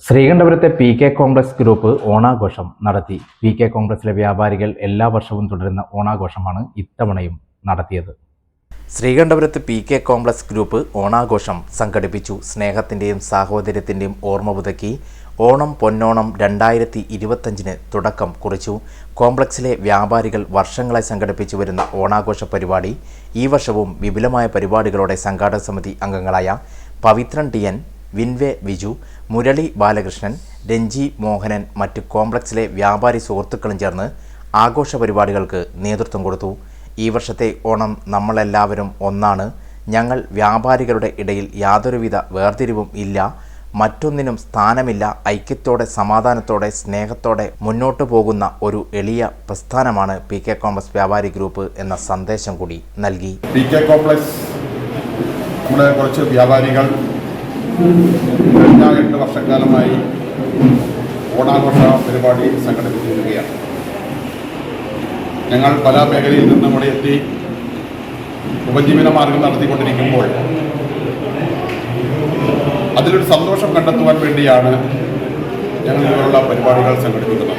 ശ്രീകണ്ഠപുരത്തെ P K. Complex group ഓണാഘോഷം നടത്തി. P K. കോംപ്ലക്സിലെ വ്യാപാരികൾ എല്ലാ വർഷവും തുടരുന്ന ഓണാഘോഷമാണ് ഇത്തവണയും നടത്തിയത്. ശ്രീകണ്ഠപുരത്ത് പി.കെ. കോംപ്ലക്സ് ഗ്രൂപ്പ് ഓണാഘോഷം സംഘടിപ്പിച്ചു. സ്നേഹത്തിൻ്റെയും സാഹോദര്യത്തിൻ്റെയും ഓർമ്മ പുതുക്കി ഓണം പൊന്നോണം 2025 തുടക്കം കുറിച്ചു. കോംപ്ലക്സിലെ വ്യാപാരികൾ വർഷങ്ങളായി സംഘടിപ്പിച്ചു വരുന്ന ഓണാഘോഷ പരിപാടി ഈ വർഷവും വിപുലമായ പരിപാടികളോടെ സംഘാടക സമിതി അംഗങ്ങളായ പവിത്രൻ ടി.എൻ, വിൻവേ വിജു, മുരളി ബാലകൃഷ്ണൻ, രഞ്ജി മോഹനൻ മറ്റ് കോംപ്ലക്സിലെ വ്യാപാരി സുഹൃത്തുക്കളും ചേർന്ന് ആഘോഷ പരിപാടികൾക്ക് നേതൃത്വം കൊടുത്തു. ഈ വർഷത്തെ ഓണം നമ്മളെല്ലാവരും ഒന്നാണ്. ഞങ്ങൾ വ്യാപാരികളുടെ ഇടയിൽ യാതൊരുവിധ വേർതിരിവും ഇല്ല. മറ്റൊന്നിനും സ്ഥാനമില്ല. ഐക്യത്തോടെ സമാധാനത്തോടെ സ്നേഹത്തോടെ മുന്നോട്ടു പോകുന്ന ഒരു എളിയ പ്രസ്ഥാനമാണ് പി.കെ. കോംപ്ലക്സ് വ്യാപാരി ഗ്രൂപ്പ് എന്ന സന്ദേശം കൂടി നൽകി. പി.കെ. കോംപ്ലക്സ് നമ്മുടെ കുറച്ച് വ്യാപാരികൾ കഴിഞ്ഞ 8 വർഷക്കാലമായി ഓണാഘോഷ പരിപാടി സംഘടിപ്പിച്ചിരിക്കുകയാണ്. ഞങ്ങൾ പല മേഖലയിൽ നിന്നും ഇവിടെ എത്തി ഉപജീവന മാർഗം നടത്തിക്കൊണ്ടിരിക്കുമ്പോൾ അതിലൊരു സന്തോഷം കണ്ടെത്തുവാൻ വേണ്ടിയാണ് ഞങ്ങൾ ഇങ്ങനെയുള്ള പരിപാടികൾ സംഘടിപ്പിക്കുന്നത്.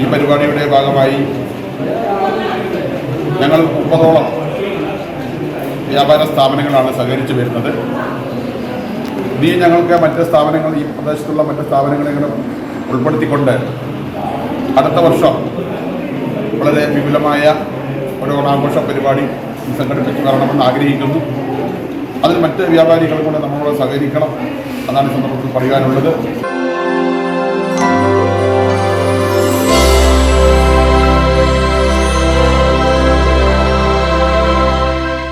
ഈ പരിപാടിയുടെ ഭാഗമായി ഞങ്ങൾ 30ഓളം വ്യാപാര സ്ഥാപനങ്ങളാണ് സഹകരിച്ചു വരുന്നത്. ഇനി ഞങ്ങൾക്ക് മറ്റ് സ്ഥാപനങ്ങൾ, ഈ പ്രദേശത്തുള്ള മറ്റ് സ്ഥാപനങ്ങളെ ഉൾപ്പെടുത്തിക്കൊണ്ട് അടുത്ത വർഷം വളരെ വിപുലമായ ഒരു ഓണാഘോഷ പരിപാടി സംഘടിപ്പിച്ച് വരണമെന്ന് ആഗ്രഹിക്കുന്നു. അതിന് മറ്റ് വ്യാപാരികളും കൂടെ നമ്മളോട് സഹകരിക്കണം എന്നാണ് ഈ സന്ദർഭത്തിൽ പറയാനുള്ളത്.